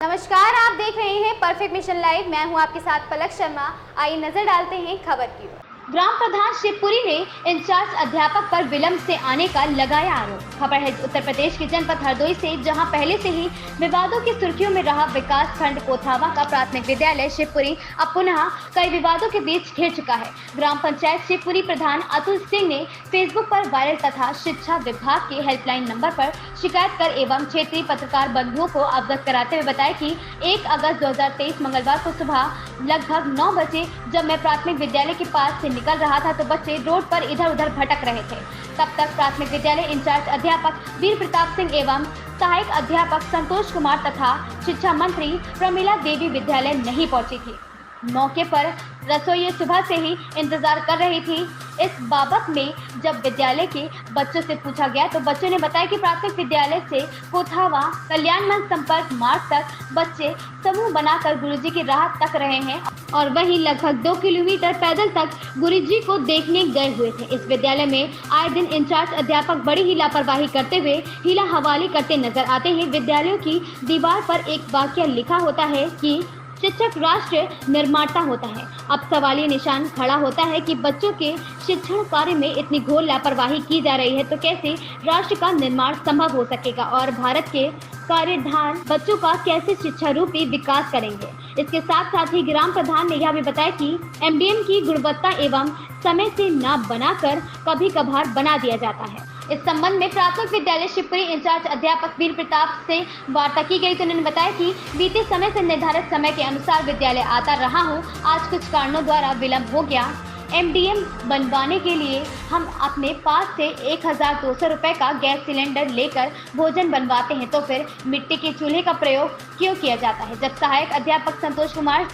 नमस्कार, आप देख रहे हैं परफेक्ट मिशन लाइव। मैं हूं आपके साथ पलक शर्मा। आइए नजर डालते हैं खबर की ओर। ग्राम प्रधान शिवपुरी ने इंचार्ज अध्यापक पर विलंब से आने का लगाया आरोप। खबर है उत्तर प्रदेश के जनपद हरदोई से, जहां पहले से ही विवादों की सुर्खियों में रहा विकास खंड कोथावा का प्राथमिक विद्यालय शिवपुरी अब पुनः कई विवादों के बीच घिर चुका है। ग्राम पंचायत शिवपुरी प्रधान अतुल सिंह ने फेसबुक पर वायरल तथा शिक्षा विभाग के हेल्पलाइन नंबर पर शिकायत कर एवं क्षेत्रीय पत्रकार बंधुओं को अवगत कराते हुए बताया कि 1 अगस्त 2023 मंगलवार को सुबह लगभग 9 बजे जब मैं प्राथमिक विद्यालय के पास से निकल रहा था तो बच्चे रोड पर इधर उधर भटक रहे थे। तब तक प्राथमिक विद्यालय इंचार्ज अध्यापक वीर प्रताप सिंह एवं सहायक अध्यापक संतोष कुमार तथा शिक्षा मंत्री प्रमिला देवी विद्यालय नहीं पहुंची थी। मौके पर रसोई सुबह से ही इंतजार कर रही थी। इस बाबत में जब विद्यालय के बच्चों से पूछा गया तो बच्चों ने बताया कि प्राथमिक विद्यालय से कोथावा कल्याण मंच संपर्क मार्ग तक बच्चे समूह बनाकर गुरुजी की राह तक रहे हैं और वहीं लगभग 2 किलोमीटर पैदल तक गुरुजी को देखने गए हुए थे। इस विद्यालय में आए दिन इंचार्ज अध्यापक बड़ी ही लापरवाही करते हुए हीला हवाली करते नजर आते हैं। विद्यालयों की दीवार पर एक वाक्य लिखा होता है कि शिक्षक राष्ट्र निर्माता होता है। अब सवालिया निशान खड़ा होता है कि बच्चों के शिक्षण कार्य में इतनी घोर लापरवाही की जा रही है तो कैसे राष्ट्र का निर्माण संभव हो सकेगा और भारत के कार्यधान बच्चों का कैसे शिक्षा रूपी विकास करेंगे। इसके साथ साथ ही ग्राम प्रधान ने यह भी बताया कि एमडीएम की गुणवत्ता एवं समय से न बनाकर कभी कभार बना दिया जाता है। इस संबंध में प्राथमिक विद्यालय शिवपुरी इंचार्ज अध्यापक वीर प्रताप से वार्ता की गई तो उन्होंने बताया कि बीते समय से निर्धारित समय के अनुसार विद्यालय आता रहा हूँ। आज कुछ कारणों द्वारा विलंब हो गया। एमडीएम बनवाने के लिए हम अपने पास से 1200 रुपए का गैस सिलेंडर लेकर भोजन बनवाते हैं तो फिर मिट्टी के चूल्हे का प्रयोग क्यों किया जाता है। जब सहायक अध्यापक संतोष कुमार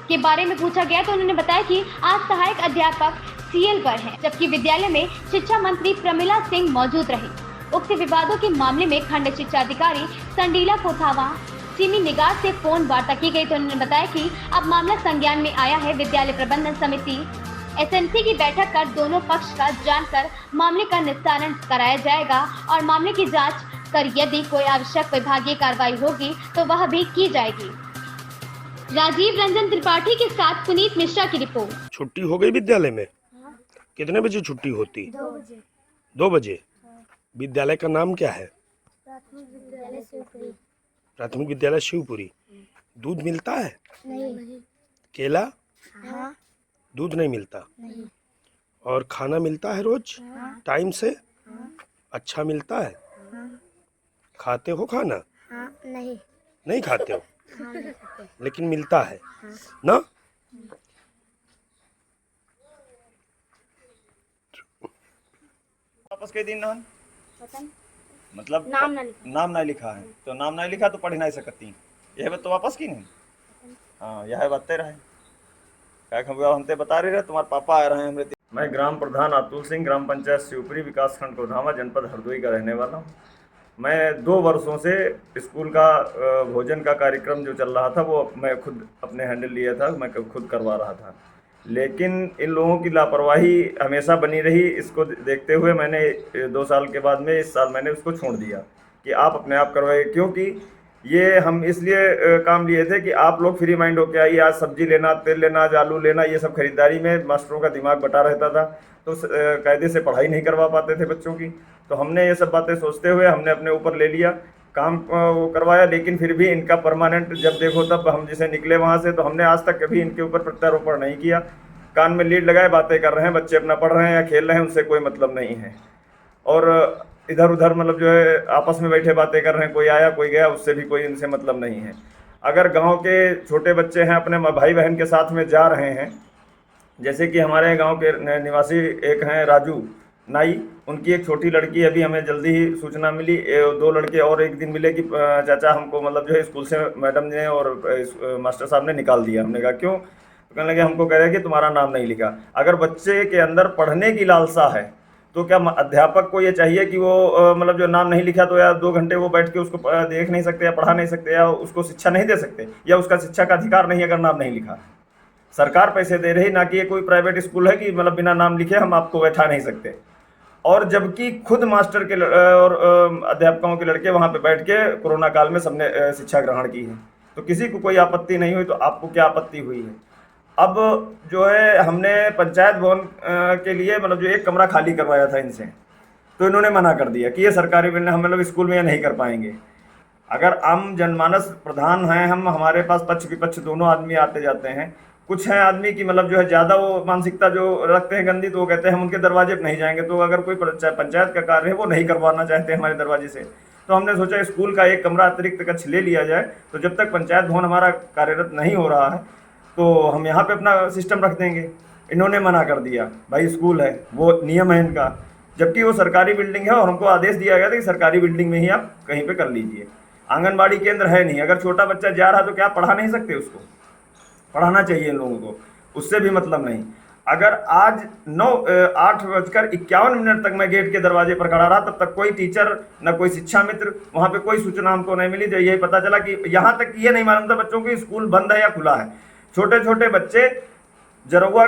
के बारे में पूछा गया तो उन्होंने बताया कि आज सहायक अध्यापक सीएल पर हैं, जबकि विद्यालय में शिक्षा मंत्री प्रमिला सिंह मौजूद रही। उक्त विवादों के मामले में खंड शिक्षा अधिकारी संडीला कोथावा सिमी निगाह से फोन वार्ता की गई तो उन्होंने बताया कि अब मामला संज्ञान में आया है। विद्यालय प्रबंधन समिति एसएमसी की बैठक कर दोनों पक्ष का जानकर मामले का निस्तारण कराया जाएगा और मामले की जाँच कर यदि कोई आवश्यक विभागीय कार्रवाई होगी तो वह भी की जाएगी। राजीव रंजन त्रिपाठी के साथ पुनीत मिश्रा की रिपोर्ट। छुट्टी हो गई विद्यालय में? कितने बजे छुट्टी होती? 2 बजे। 2 बजे। विद्यालय का नाम क्या है? प्राथमिक विद्यालय शिवपुरी। प्राथमिक विद्यालय शिवपुरी। दूध मिलता है? नहीं। केला? हाँ। दूध नहीं मिलता? नहीं। और खाना मिलता है रोज? हाँ। टाइम से? हाँ। अच्छा मिलता है? हाँ। खाते हो खाना? हाँ। नहीं। नहीं खाते हो हाँ, नहीं खाते। लेकिन मिलता है हाँ। ना? वापस के दिन नहन पता नहीं। मतलब नाम ना लिखा। नाम नहीं लिखा है तो नाम नहीं लिखा तो पढ़ नहीं सकती। यह बात तो वापस की नहीं। हाँ, यह बातें रहे क्या हमते बता रहे तुम्हारे पापा आ रहे हैं हमरे। मैं ग्राम प्रधान अतुल सिंह, ग्राम पंचायत शिवपुरी, विकास खंड कोधावा, जनपद हरदोई का रहने वाला हूँ। मैं 2 वर्षों से स्कूल का भोजन का कार्यक्रम जो चल रहा था वो मैं खुद अपने हैंडल लिया था, मैं खुद करवा रहा था। लेकिन इन लोगों की लापरवाही हमेशा बनी रही। इसको देखते हुए मैंने 2 साल के बाद में इस साल मैंने उसको छोड़ दिया कि आप अपने आप करवाइए, क्योंकि ये हम इसलिए काम लिए थे कि आप लोग फ्री माइंड होकर आइए। आज सब्जी लेना, तेल लेना, आज आलू लेना, ये सब खरीदारी में मास्टरों का दिमाग बटा रहता था तो कायदे से पढ़ाई नहीं करवा पाते थे बच्चों की। तो हमने ये सब बातें सोचते हुए हमने अपने ऊपर ले लिया काम वो करवाया। लेकिन फिर भी इनका परमानेंट जब देखो तब हम जैसे निकले वहाँ से तो हमने आज तक कभी इनके ऊपर प्रत्यारोपण नहीं किया। कान में लीड लगाए बातें कर रहे हैं, बच्चे अपना पढ़ रहे हैं या खेल रहे हैं, उनसे कोई मतलब नहीं है। और इधर उधर मतलब जो है आपस में बैठे बातें कर रहे हैं, कोई आया कोई गया, उससे भी कोई इनसे मतलब नहीं है। अगर गांव के छोटे बच्चे हैं अपने भाई बहन के साथ में जा रहे हैं, जैसे कि हमारे गांव के निवासी एक हैं राजू नाई, उनकी एक छोटी लड़की, अभी हमें जल्दी ही सूचना मिली 2 लड़के और एक दिन मिले कि चाचा हमको मतलब जो है स्कूल से मैडम ने और मास्टर साहब ने निकाल दिया। हमने कहा क्यों? तो कहने लगे हमको कह रहे हैं कि तुम्हारा नाम नहीं लिखा। अगर बच्चे के अंदर पढ़ने की लालसा है तो क्या अध्यापक को ये चाहिए कि वो मतलब जो नाम नहीं लिखा तो या 2 घंटे वो बैठ के उसको देख नहीं सकते या पढ़ा नहीं सकते या उसको शिक्षा नहीं दे सकते या उसका शिक्षा का अधिकार नहीं अगर नाम नहीं लिखा? सरकार पैसे दे रही, ना कि ये कोई प्राइवेट स्कूल है कि मतलब बिना नाम लिखे हम आपको बैठा नहीं सकते। और जबकि खुद मास्टर के और अध्यापकों के लड़के वहाँ पे बैठ के कोरोना काल में सबने शिक्षा ग्रहण की है। तो किसी को कोई आपत्ति नहीं हुई, तो आपको क्या आपत्ति हुई है? अब जो है हमने पंचायत भवन के लिए मतलब जो एक कमरा खाली करवाया था इनसे, तो इन्होंने मना कर दिया कि ये सरकारी बिल्डिंग हम लोग स्कूल में ये नहीं कर पाएंगे। अगर आम जनमानस प्रधान हैं हम, हमारे पास पक्ष विपक्ष दोनों आदमी आते जाते हैं। कुछ हैं आदमी की मतलब जो है ज़्यादा वो मानसिकता जो रखते हैं गंदी, तो वो कहते हैं हम उनके दरवाजे पर नहीं जाएंगे। तो अगर कोई पंचायत का कार्य है वो नहीं करवाना चाहते हमारे दरवाजे से, तो हमने सोचा स्कूल का एक कमरा अतिरिक्त कक्ष ले लिया जाए। तो जब तक पंचायत भवन हमारा कार्यरत नहीं हो रहा है तो हम यहाँ पे अपना सिस्टम रख देंगे। इन्होंने मना कर दिया, भाई स्कूल है वो नियम है इनका, जबकि वो सरकारी बिल्डिंग है और हमको आदेश दिया गया था कि सरकारी बिल्डिंग में ही आप कहीं पे कर लीजिए। आंगनबाड़ी केंद्र है नहीं, अगर छोटा बच्चा जा रहा तो क्या पढ़ा नहीं सकते उसको? पढ़ाना चाहिए इन लोगों को, उससे भी मतलब नहीं। अगर आज 8:51 तक मैं गेट के दरवाजे पर खड़ा रहा, तब तक कोई टीचर न कोई शिक्षा मित्र, वहाँ पे कोई सूचना हमको नहीं मिली। जो यही पता चला कि यहाँ तक ये नहीं मालूम था बच्चों की स्कूल बंद है या खुला है। छोटे छोटे बच्चे जरवा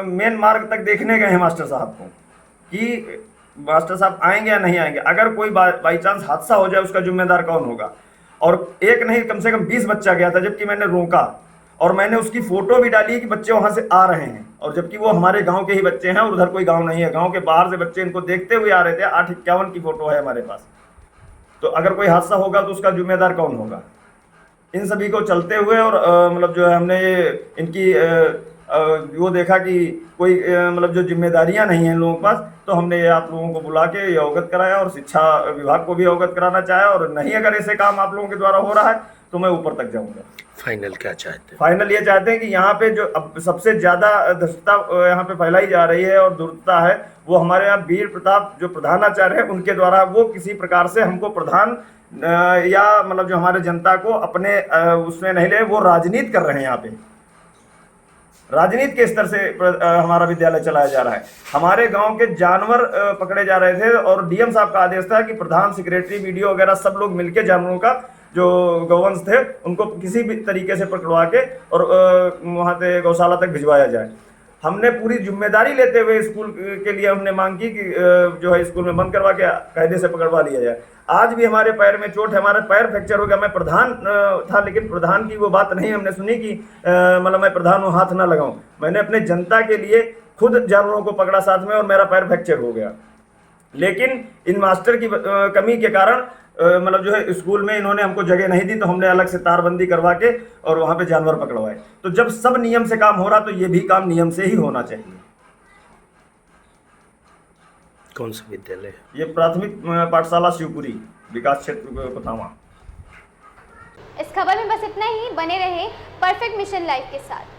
मेन मार्ग तक देखने गए हैं मास्टर साहब को कि मास्टर साहब आएंगे या नहीं आएंगे। अगर कोई बाई चांस हादसा हो जाए उसका जिम्मेदार कौन होगा? और एक नहीं कम से कम 20 बच्चा गया था, जबकि मैंने रोका और मैंने उसकी फोटो भी डाली कि बच्चे वहां से आ रहे हैं, और जबकि वो हमारे गांव के ही बच्चे हैं और उधर कोई गांव नहीं है, गांव के बाहर से बच्चे इनको देखते हुए आ रहे थे। 8:51 की फोटो है हमारे पास। तो अगर कोई हादसा होगा तो उसका जिम्मेदार कौन होगा? इन सभी को चलते हुए और मतलब जो है हमने ये इनकी वो देखा कि कोई मतलब जो जिम्मेदारियां नहीं हैं इन लोगों के पास, तो हमने ये आप लोगों को बुला के ये अवगत कराया और शिक्षा विभाग को भी अवगत कराना चाहा। और नहीं अगर ऐसे काम आप लोगों के द्वारा हो रहा है तो मैं ऊपर तक जाऊंगा। फाइनल क्या चाहते हैं? फाइनल ये चाहते हैं कि यहाँ पे जो अब सबसे ज़्यादा धृष्टता यहाँ पे फैलाई जा रही है और दुर्दता है, वो हमारे यहाँ वीर प्रताप जो प्रधानाचार्य है उनके द्वारा, वो किसी प्रकार से हमको प्रधान या मतलब जो हमारे जनता को अपने उसमें नहीं ले, वो राजनीति कर रहे हैं। यहाँ पे राजनीति के स्तर से हमारा विद्यालय चलाया जा रहा है। हमारे गांव के जानवर पकड़े जा रहे थे और डीएम साहब का आदेश था कि प्रधान, सेक्रेटरी, वीडियो वगैरह सब लोग मिलके जानवरों का जो गौवंश थे उनको किसी भी तरीके से पकड़वा के और वहाँ से गौशाला तक भिजवाया जाए। हमने पूरी जिम्मेदारी लेते हुए स्कूल के लिए हमने मांग की कि जो है स्कूल में बंद करवा के कायदे से पकड़वा लिया जाए। आज भी हमारे पैर में चोट है, हमारे पैर फ्रैक्चर हो गया। मैं प्रधान था, लेकिन प्रधान की वो बात नहीं हमने सुनी कि मतलब मैं प्रधान हूँ, हाथ ना लगाऊं। मैंने अपने जनता के लिए खुद जानवरों को पकड़ा साथ में और मेरा पैर फ्रैक्चर हो गया। लेकिन इन मास्टर की कमी के कारण मतलब जो है स्कूल में इन्होंने हमको जगह नहीं दी, तो हमने अलग से तारबंदी करवा के और वहाँ पे जानवर पकड़वाए। तो जब सब नियम से काम हो रहा तो ये भी काम नियम से ही होना चाहिए। कौन सा विद्यालय है? ये प्राथमिक पाठशाला शिवपुरी, विकास क्षेत्र पथामा। इस खबर में बस इतना ही। बने रहे परफेक्ट मिशन लाइव के साथ।